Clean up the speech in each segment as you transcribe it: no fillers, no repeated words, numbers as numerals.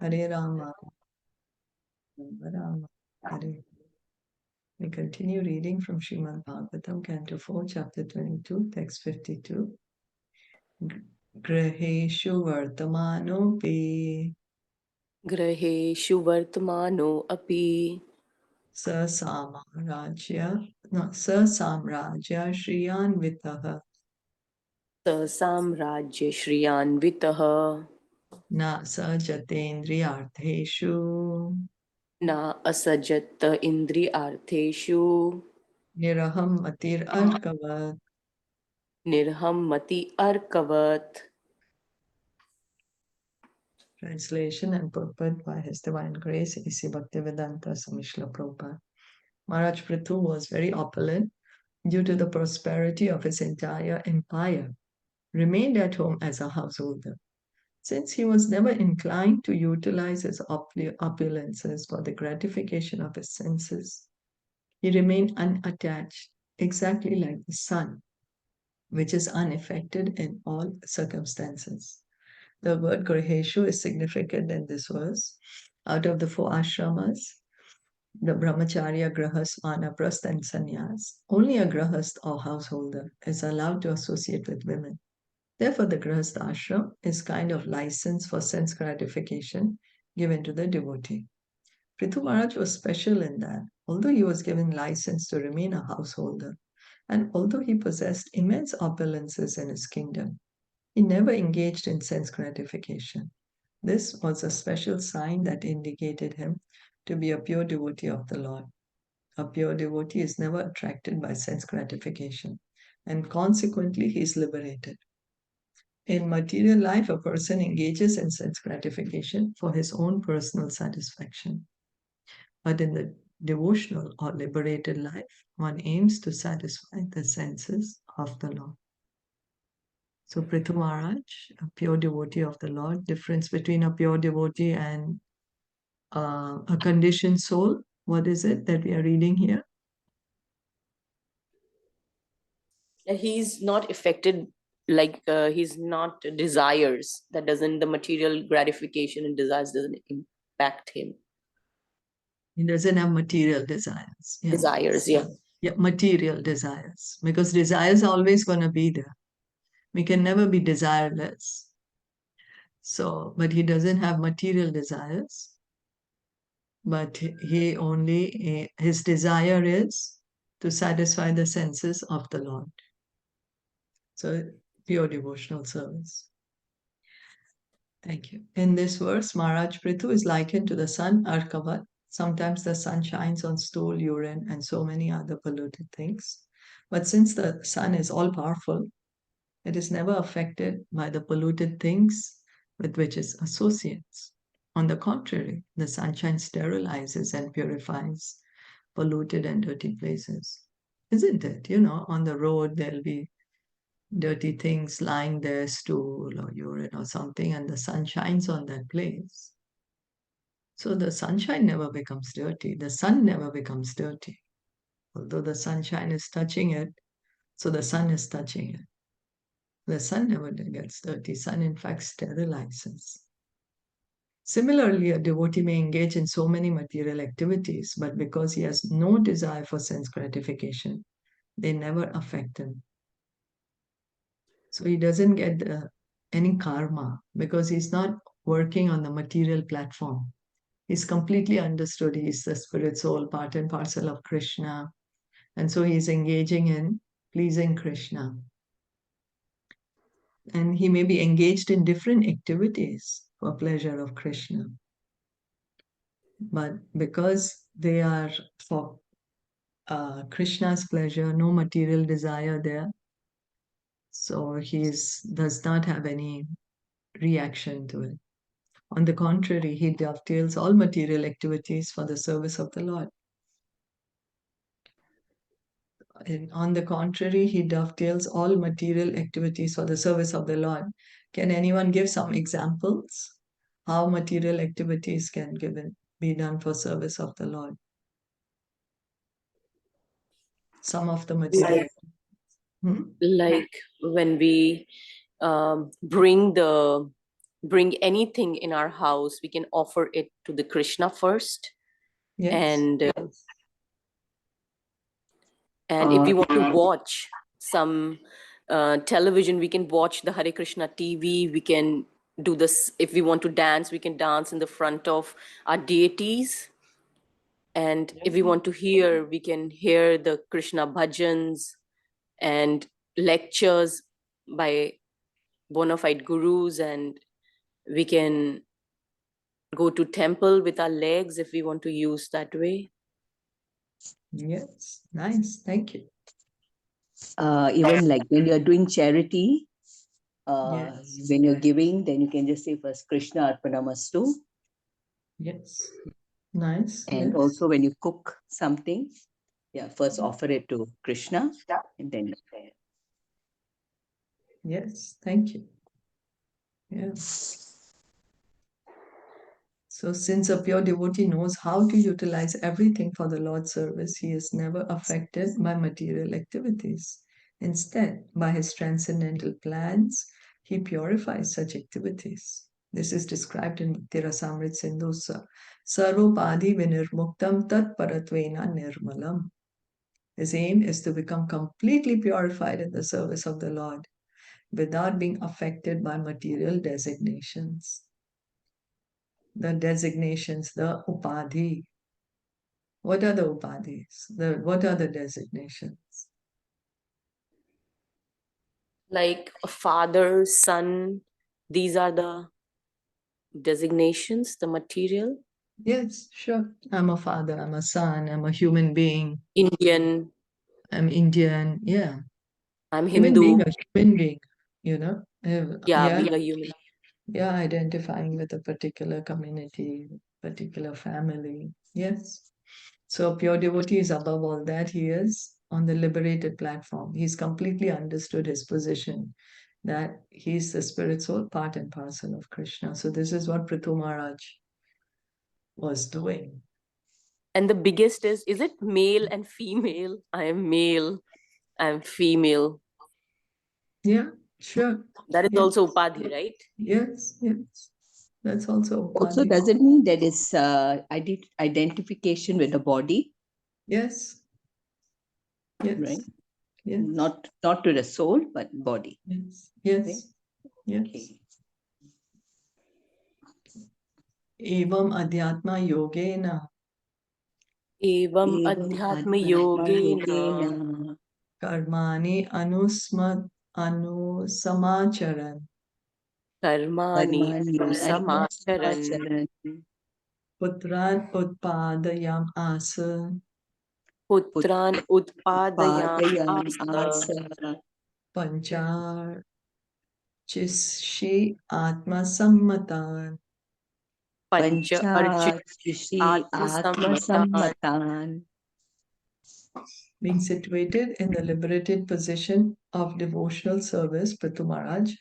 Hare Rama, Rama Rama, Hare. We continue reading from Srimad Bhagavatam, Canto 4, Chapter 22, Text 52. Graheshu Vartamanopi Graheshu Vartamano Api Sasamrajya Shriyanvitaha Samrajya Shriyanvitaha Na Sajatendriyartheshu Na Asajata Indri Artheshu Niraham Matir Arkavat. Nirham Mati Arkavat. Translation and purport by His Divine Grace, A.C. Bhaktivedanta Swami Srila Prabhupada. Maharaj Pṛthu was very opulent due to the prosperity of his entire empire, remained at home as a householder. Since he was never inclined to utilize his opulences for the gratification of his senses, he remained unattached, exactly like the sun, which is unaffected in all circumstances. The word Graheshu is significant in this verse. Out of the 4 ashramas, the brahmacharya, grahast, vanaprastha, and sannyas, only a grahast or householder is allowed to associate with women. Therefore, the grahast ashram is kind of license for sense gratification given to the devotee. Pṛthu Maharaj was special in that, although he was given license to remain a householder, and although he possessed immense opulences in his kingdom, he never engaged in sense gratification. This was a special sign that indicated him to be a pure devotee of the Lord. A pure devotee is never attracted by sense gratification, and consequently he is liberated. In material life, a person engages in sense gratification for his own personal satisfaction. But in the devotional or liberated life, one aims to satisfy the senses of the Lord. So Pṛthu Maharaj, a pure devotee of the Lord, difference between a pure devotee and a conditioned soul. What is it that we are reading here? He's not affected, like he's not desires. That doesn't, the material gratification and desires doesn't impact him. He doesn't have material desires. Yeah. Desires, yeah. Yeah, material desires. Because desires are always going to be there. We can never be desireless. So, but he doesn't have material desires. But he only, his desire is to satisfy the senses of the Lord. So, pure devotional service. Thank you. In this verse, Maharaj Pṛthu is likened to the sun, Arkavat. Sometimes the sun shines on stool, urine, and so many other polluted things. But since the sun is all powerful, it is never affected by the polluted things with which it associates. On the contrary, the sunshine sterilizes and purifies polluted and dirty places. Isn't it? You know, on the road, there'll be dirty things lying there, stool or urine or something, and the sun shines on that place. So the sunshine never becomes dirty. The sun never becomes dirty. Although the sunshine is touching it, so the sun is touching it. The sun never gets dirty. Sun, in fact, sterilizes. Similarly, a devotee may engage in so many material activities, but because he has no desire for sense gratification, they never affect him. So he doesn't get any karma because he's not working on the material platform. He's completely understood. He's the spirit soul, part and parcel of Krishna. And so he's engaging in pleasing Krishna. And he may be engaged in different activities for pleasure of Krishna. But because they are for Krishna's pleasure, no material desire there, so he does not have any reaction to it. On the contrary, he dovetails all material activities for the service of the Lord. And on the contrary, he dovetails all material activities for the service of the Lord. Can anyone give some examples how material activities can be done for service of the Lord? Some of the material. Like when we bring the bring anything in our house, we can offer it to the Krishna first. Yes. And Yes. and if we want to watch some television, we can watch the Hare Krishna TV. We can do this. If we want to dance, we can dance in the front of our deities. And if we want to hear, we can hear the Krishna bhajans and lectures by bona fide gurus. And we can go to temple with our legs if we want to use that way. Yes. Nice. Thank you. Even like when you're doing charity, Yes. when you're giving, then you can just say first Krishna Arpanamastu. Yes. Nice. And Yes. also when you cook something, first offer it to Krishna and then Yes. Thank you. Yes. So since a pure devotee knows how to utilize everything for the Lord's service, he is never affected by material activities. Instead, by his transcendental plans, he purifies such activities. This is described in Tirasamrit Sindhu. Sarvopadi vinirmuktam tat paratvena nirmalam. His aim is to become completely purified in the service of the Lord without being affected by material designations. The designations, the upadhi. What are the upadhis? What are the designations? Like a father, son, these are the designations, the material. Yes, sure. I'm a father, I'm a son, I'm a human being, Indian, I'm Indian. Yeah. I'm Even Hindu. being a human being, you know. Yeah, being a human. Yeah, identifying with a particular community, particular family. Yes. So pure devotee is above all that. He is on the liberated platform. He's completely understood his position, that he's the spirit soul, part and parcel of Krishna. So this is what Pṛthu Mahārāja was doing. And the biggest is it male and female? I am male, I am female. Yeah, sure. That is Yes. also upadhi, right? Yes, yes. That's also also upadhi. does it mean that is identification with the body? Yes. Yes. Right? Yes. Not to the soul, but body. Yes. Yes. Right? Yes. Okay. Evam adhyatma yogena Evam adhyatma yogena karmani anusamacharan karmani samacharan putran utpadayam asa putran utpadayam asa panchar chishi atma sammatan. pancha Panchachishi atma Atma sammatan. Sammatan. Being situated in the liberated position of devotional service, Pṛthu Mahārāja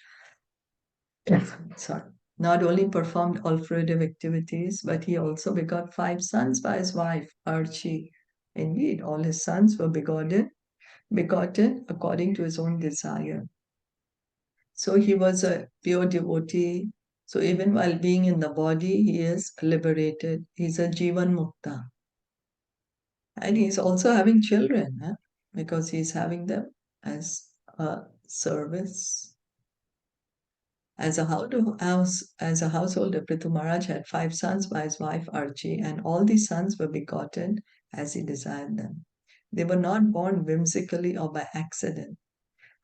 not only performed all fruitive activities, but he also begot 5 sons by his wife, Archi. Indeed, all his sons were begotten according to his own desire. So he was a pure devotee. So even while being in the body, he is liberated. He's a Jivan Mukta. And he's also having children, because he's having them as a service. As a householder, Pṛthu Mahārāja had 5 sons by his wife Archi, and all these sons were begotten as he desired them. They were not born whimsically or by accident.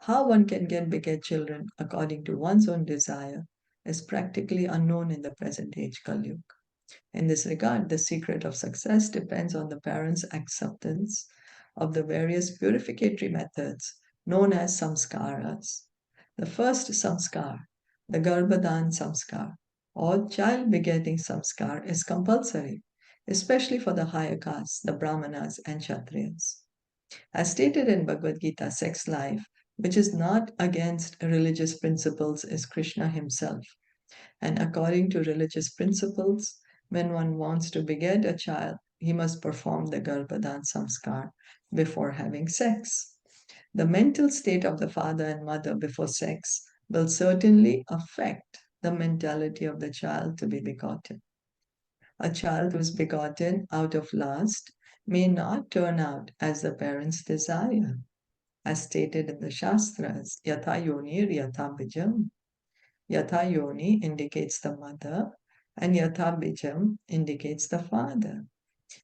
How one can beget children according to one's own desire is practically unknown in the present age Kali Yuga. In this regard, the secret of success depends on the parents' acceptance of the various purificatory methods known as samskaras. The first samskar, the Garbhadan samskar, or child begetting samskar, is compulsory, especially for the higher castes, the Brahmanas and Kshatriyas. As stated in Bhagavad Gita, sex life, which is not against religious principles, is Krishna himself. And according to religious principles, when one wants to beget a child, he must perform the Garbhadan samskar before having sex. The mental state of the father and mother before sex will certainly affect the mentality of the child to be begotten. A child who is begotten out of lust may not turn out as the parents desire, as stated in the Shastras, Yatha Yonir Yatha Bijam. Yatha Yoni indicates the mother, and Yatha Bijam indicates the father.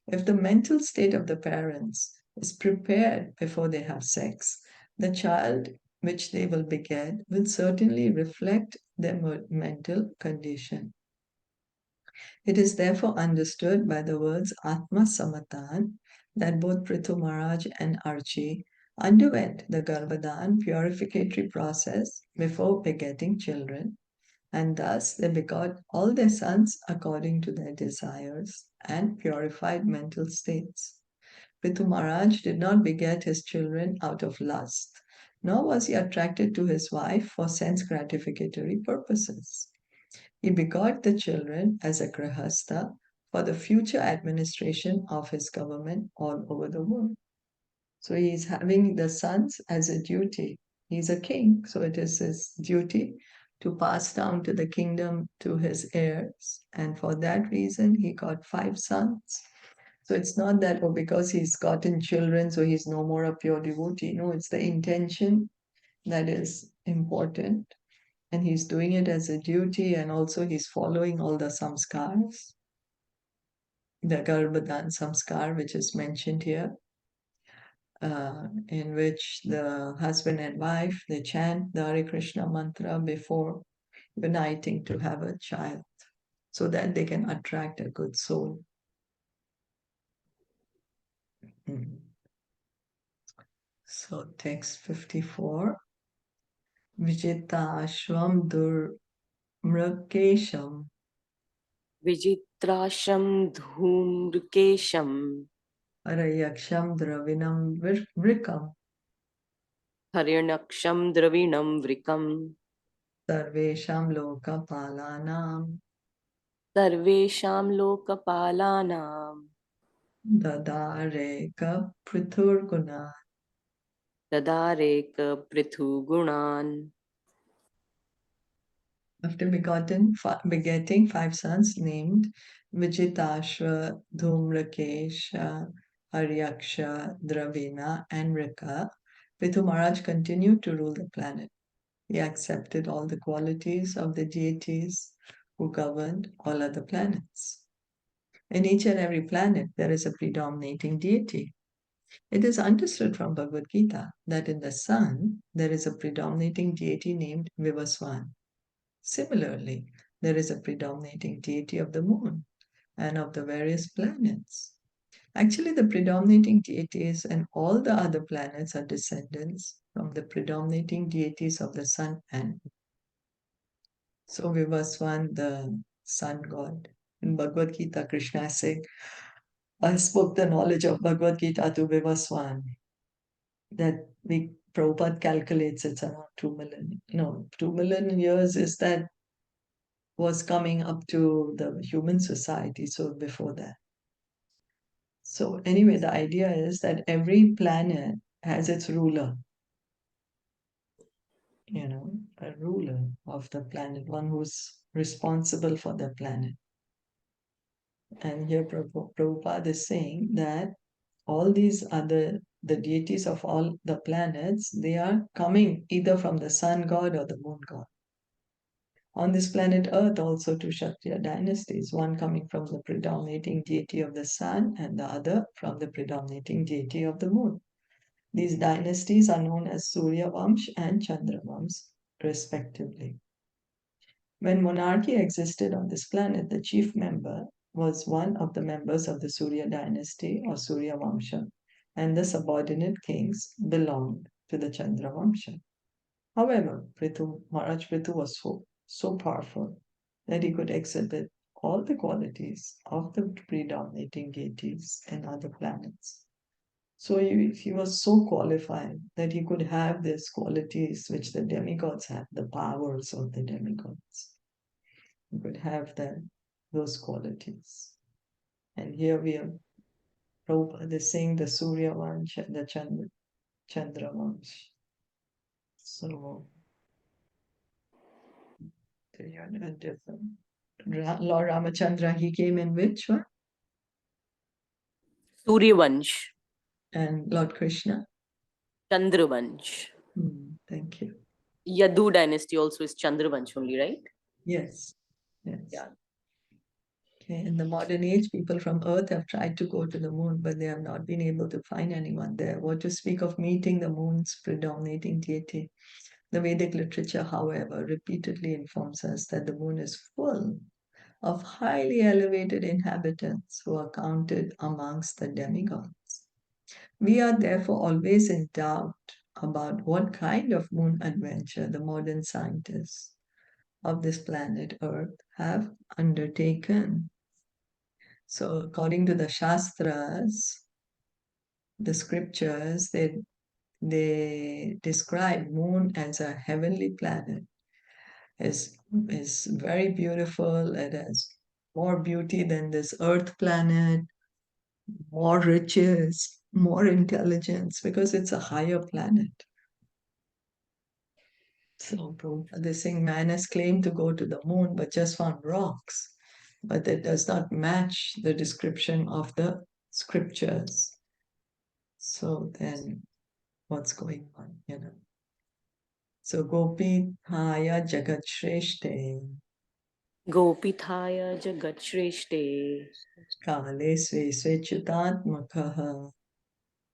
If the mental state of the parents is prepared before they have sex, the child which they will beget will certainly reflect their mental condition. It is therefore understood by the words Atma Samatan that both Pṛthu Mahārāja and Archi underwent the Garbhadan purificatory process before begetting children, and thus they begot all their sons according to their desires and purified mental states. Pṛthu Mahārāja did not beget his children out of lust, nor was he attracted to his wife for sense gratificatory purposes. He begot the children as a grihastha for the future administration of his government all over the world. So he is having the sons as a duty. He's a king, so it is his duty to pass down to the kingdom to his heirs. And for that reason, he got 5 sons. So it's not that, oh, because he's gotten children, so he's no more a pure devotee. No, it's the intention that is important. And he's doing it as a duty, and also he's following all the samskars, the Garbhadan samskar, which is mentioned here, in which the husband and wife, they chant the Hare Krishna mantra before uniting to have a child, so that they can attract a good soul. So text 54. Vijitashvam durmrakesham Vijitrasham dhumrkesham arayaksham dravinam vrikam Harirnaksham dravinam vrikam sarvesham lokapalanam Sarvesham lokapalanam dadareka prithurguna. Dadareka Pṛthu gunan. After begetting 5 sons named Vijitashva, Dhumrakesha, Haryaksha, Dravina, and Rika, Pṛthu Mahārāja continued to rule the planet. He accepted all the qualities of the deities who governed all other planets. In each and every planet, there is a predominating deity. It is understood from Bhagavad Gita that in the sun, there is a predominating deity named Vivaswan. Similarly, there is a predominating deity of the moon and of the various planets. Actually, the predominating deities and all the other planets are descendants from the predominating deities of the sun and moon. So Vivaswan, the sun god. In Bhagavad Gita, Krishna is saying, I spoke the knowledge of Bhagavad Gita to Vivaswan. That Prabhupada calculates it's around 2 million. No, 2 million years is that was coming up to the human society, so before that. So anyway, the idea is that every planet has its ruler. A ruler of the planet, one who's responsible for the planet. And here Prabhupada is saying that all these other, the deities of all the planets, they are coming either from the sun god or the moon god. On this planet Earth, also 2 Kshatriya dynasties, one coming from the predominating deity of the sun and the other from the predominating deity of the moon. These dynasties are known as Surya Vamsh and Chandra Vamsh, respectively. When monarchy existed on this planet, the chief member was one of the members of the Surya dynasty or Surya Vamsha, and the subordinate kings belonged to the Chandra Vamsha. However, Mahārāja Pṛthu was so powerful that he could exhibit all the qualities of the predominating deities and other planets. So he was so qualified that he could have these qualities which the demigods have, the powers of the demigods. He could have those qualities. And here we are, Prabhupada is saying the Surya Vansh and the Chandra Vansh. So So you're not different. Lord Ramachandra, he came in which one? Suryavansh, And Lord Krishna? Chandravansh. Thank you. Yadu dynasty also is Chandravansh only, right? Yes. Yes. Yeah. Okay. In the modern age, people from Earth have tried to go to the moon, but they have not been able to find anyone there. What to speak of meeting the moon's predominating deity? The Vedic literature, however, repeatedly informs us that the moon is full of highly elevated inhabitants who are counted amongst the demigods. We are therefore always in doubt about what kind of moon adventure the modern scientists of this planet Earth have undertaken. So, according to the Shastras, the scriptures, they describe moon as a heavenly planet. Is very beautiful. It has more beauty than this Earth planet, more riches, more intelligence, because it's a higher planet. So Prabhupada is saying man has claimed to go to the moon, but just found rocks. But that does not match the description of the scriptures. So then what's going on, So Gopi Thaya Jagat Shreshte Gopithaya Jagat Shreshte Kale Sve Svechutatmakaha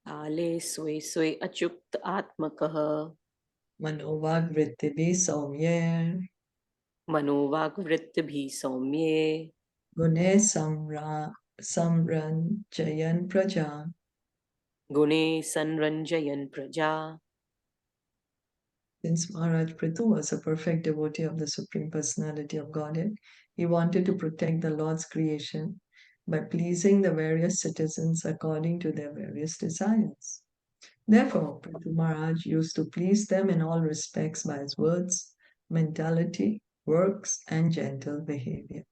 Ale Sway Sway Achukta Atmakaha Manovag Vrittibi Saumyer Manovak Vrittibhi Saumye Gune Samranjayan Praja. Gune Sanranjayan Praja. Since Maharaj Pṛthu was a perfect devotee of the Supreme Personality of Godhead, he wanted to protect the Lord's creation by pleasing the various citizens according to their various desires. Therefore, Pṛthu Maharaj used to please them in all respects by his words, mentality, works, and gentle behavior.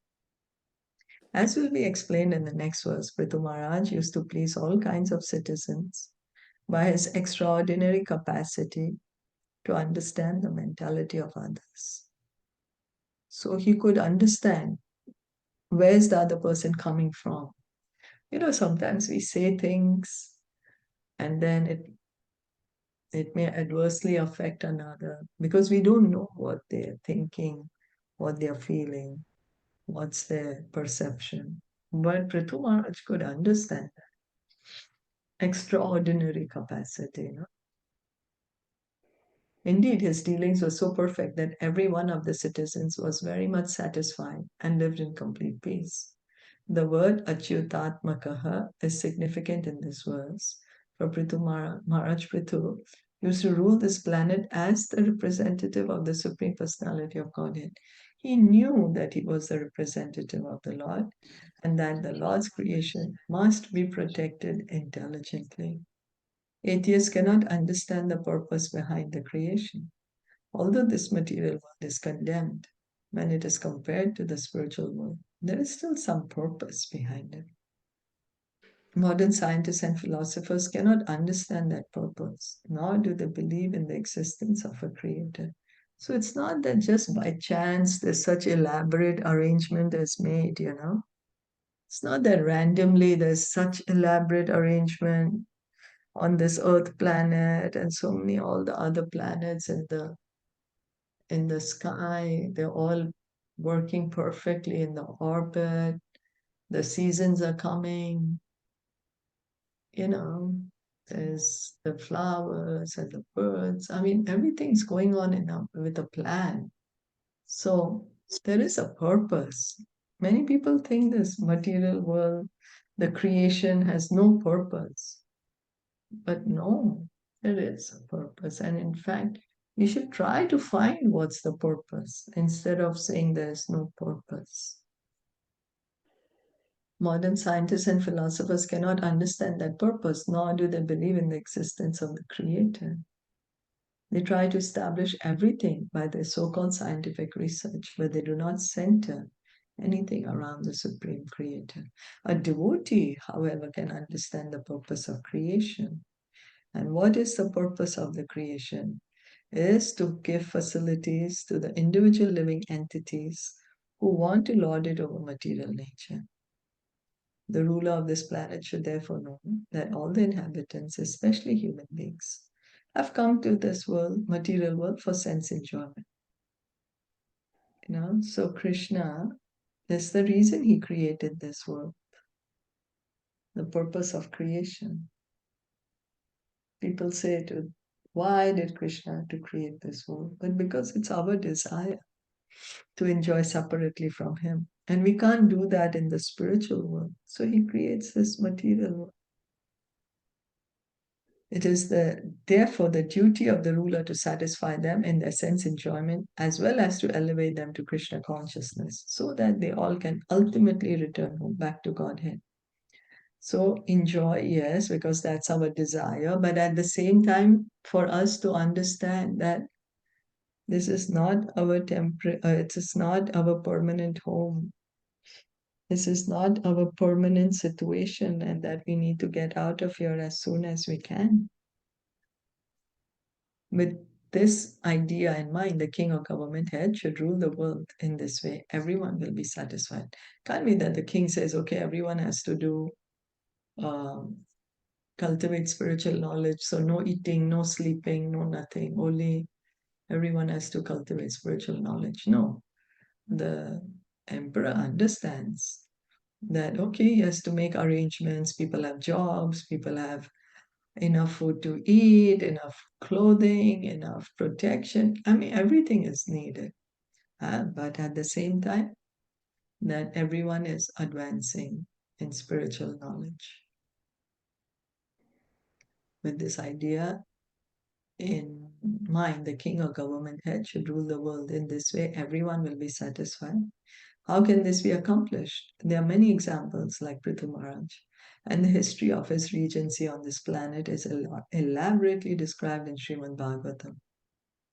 As will be explained in the next verse, Pṛthu Maharaj used to please all kinds of citizens by his extraordinary capacity to understand the mentality of others. So he could understand where's the other person coming from. Sometimes we say things and then it may adversely affect another because we don't know what they're thinking, what they're feeling, what's their perception. But Pṛthu Maharaj could understand that. Extraordinary capacity. Indeed, his dealings were so perfect that every one of the citizens was very much satisfied and lived in complete peace. The word Achyutatmakaha is significant in this verse. For Maharaj Pṛthu used to rule this planet as the representative of the Supreme Personality of Godhead. He knew that he was the representative of the Lord and that the Lord's creation must be protected intelligently. Atheists cannot understand the purpose behind the creation. Although this material world is condemned when it is compared to the spiritual world, there is still some purpose behind it. Modern scientists and philosophers cannot understand that purpose, nor do they believe in the existence of a creator. So it's not that just by chance there's such elaborate arrangement is made, It's not that randomly there's such elaborate arrangement on this Earth planet and so many all the other planets in the sky. They're all working perfectly in the orbit. The seasons are coming. There's the flowers and the birds. I mean, everything's going on with a plan. So there is a purpose. Many people think this material world, the creation has no purpose. But no, there is a purpose. And in fact, we should try to find what's the purpose instead of saying there's no purpose. Modern scientists and philosophers cannot understand that purpose, nor do they believe in the existence of the Creator. They try to establish everything by their so-called scientific research, but they do not center anything around the Supreme Creator. A devotee, however, can understand the purpose of creation. And what is the purpose of the creation? is to give facilities to the individual living entities who want to lord it over material nature. The ruler of this planet should therefore know that all the inhabitants, especially human beings, have come to this world, material world, for sense enjoyment. So Krishna is the reason he created this world, the purpose of creation. People say, why did Krishna to create this world? But because it's our desire to enjoy separately from him. And we can't do that in the spiritual world. So he creates this material world. It is therefore the duty of the ruler to satisfy them in their sense enjoyment, as well as to elevate them to Krishna consciousness, so that they all can ultimately return home back to Godhead. So enjoy, yes, because that's our desire, but at the same time, for us to understand that this is not our it is not our permanent home. This is not our permanent situation, and that we need to get out of here as soon as we can. With this idea in mind, the king or government head should rule the world in this way. Everyone will be satisfied. Can't be that the king says, okay, everyone has to do cultivate spiritual knowledge, so no eating, no sleeping, no nothing, only everyone has to cultivate spiritual knowledge. No, the emperor understands that, okay, he has to make arrangements, people have jobs, people have enough food to eat, enough clothing, enough protection. I mean, everything is needed. But at the same time, that everyone is advancing in spiritual knowledge. With this idea in mind, the king or government head should rule the world in this way. Everyone will be satisfied. How can this be accomplished? There are many examples like Pṛthu Mahārāja, and the history of his regency on this planet is elaborately described in Srimad Bhagavatam.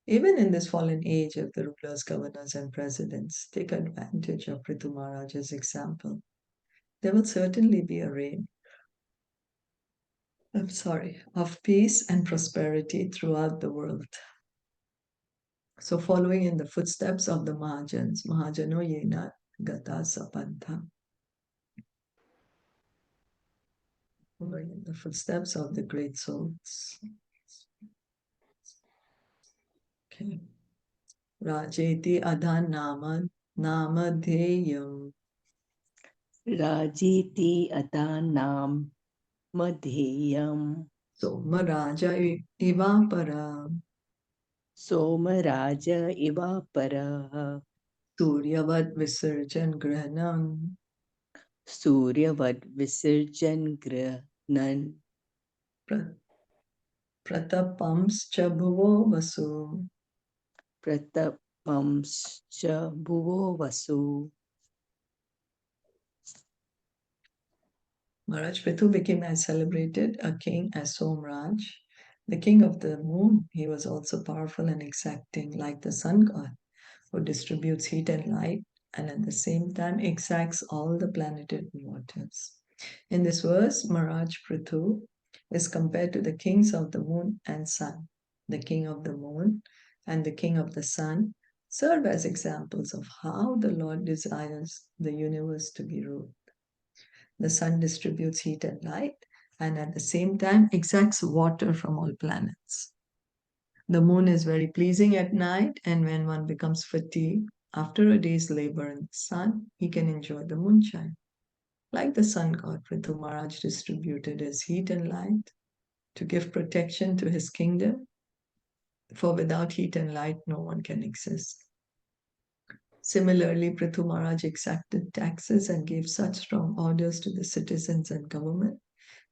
Even in this fallen age, if the rulers, governors, and presidents take advantage of Pṛthu Mahārāja's example, there will certainly be a reign of peace and prosperity throughout the world. So following in the footsteps of the Mahājans, Mahājano yena gata sapantha. Following in the footsteps of the great souls. Okay. Rajeti adhan namadheyam. Rajiti adanam madheyam. Somaraja ivapara. Somaraja ivapara. Suryavad visarjan grahanam. Suryavad visarjan grahanan. Pratapamscha bhuvo vasu. Pratapamscha bhuvo vasu. Maharaj Pṛthu became as celebrated a king as Somraj, the king of the moon. He was also powerful and exacting, like the sun god, who distributes heat and light, and at the same time exacts all the planetary waters. In this verse, Maharaj Pṛthu is compared to the kings of the moon and sun. The king of the moon and the king of the sun serve as examples of how the Lord desires the universe to be ruled. The sun distributes heat and light, and at the same time exacts water from all planets. The moon is very pleasing at night, and when one becomes fatigued after a day's labor in the sun, he can enjoy the moonshine. Like the sun god, Pṛthu Mahārāja distributed his heat and light to give protection to his kingdom, for without heat and light, no one can exist. Similarly, Pṛthu Mahārāja exacted taxes and gave such strong orders to the citizens and government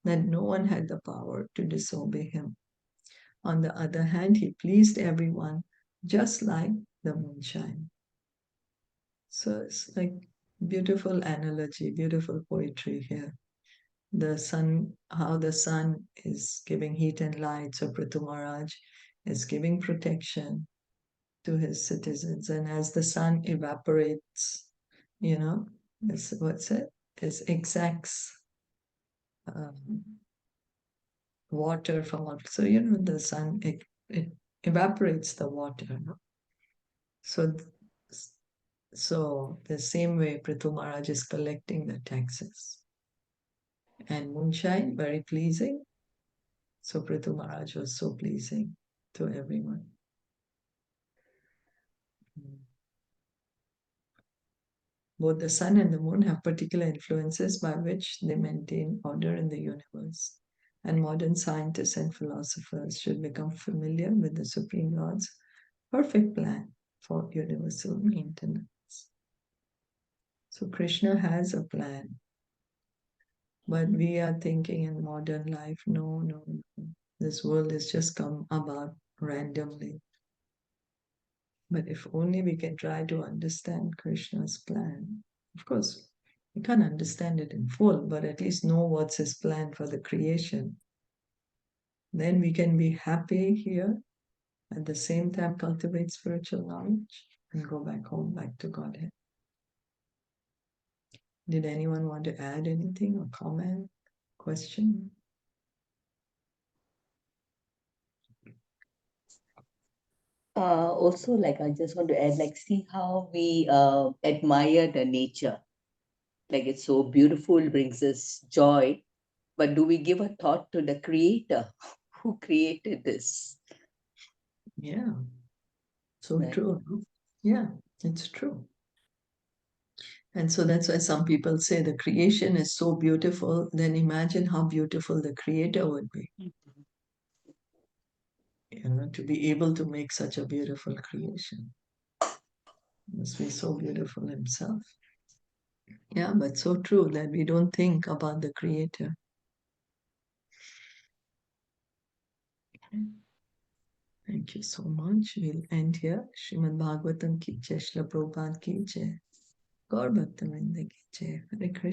that no one had the power to disobey him. On the other hand, he pleased everyone, just like the moonshine. So it's like beautiful analogy, beautiful poetry here. The sun, how the sun is giving heat and light, so Pṛthu Mahārāja is giving protection to his citizens. And as the sun evaporates, what's it? It exacts water from all. So, the sun, it evaporates the water. No? So the same way Pṛthu Mahārāja is collecting the taxes. And moonshine, very pleasing. So Pṛthu Mahārāja was so pleasing to everyone. Both the sun and the moon have particular influences by which they maintain order in the universe. And modern scientists and philosophers should become familiar with the Supreme Lord's perfect plan for universal maintenance. So Krishna has a plan. But we are thinking in modern life, no. This world has just come about randomly. But if only we can try to understand Krishna's plan. Of course, we can't understand it in full, but at least know what's his plan for the creation. Then we can be happy here, at the same time cultivate spiritual knowledge and go back home, back to Godhead. Did anyone want to add anything or comment, question? Also, like I just want to add, like, see how we admire the nature. Like it's so beautiful, brings us joy. But do we give a thought to the Creator who created this? Yeah, so Right. true. No? Yeah, it's true. And so that's why some people say the creation is so beautiful, then imagine how beautiful the Creator would be. To be able to make such a beautiful creation. Must be so beautiful himself. Yeah, but so true that we don't think about the Creator. Okay. Thank you so much. We'll end here. Srimad Bhagavatam ki jai, Srila Prabhupada ki jai. Gaur Bhakta Vrinda ki jai. Hare Krishna.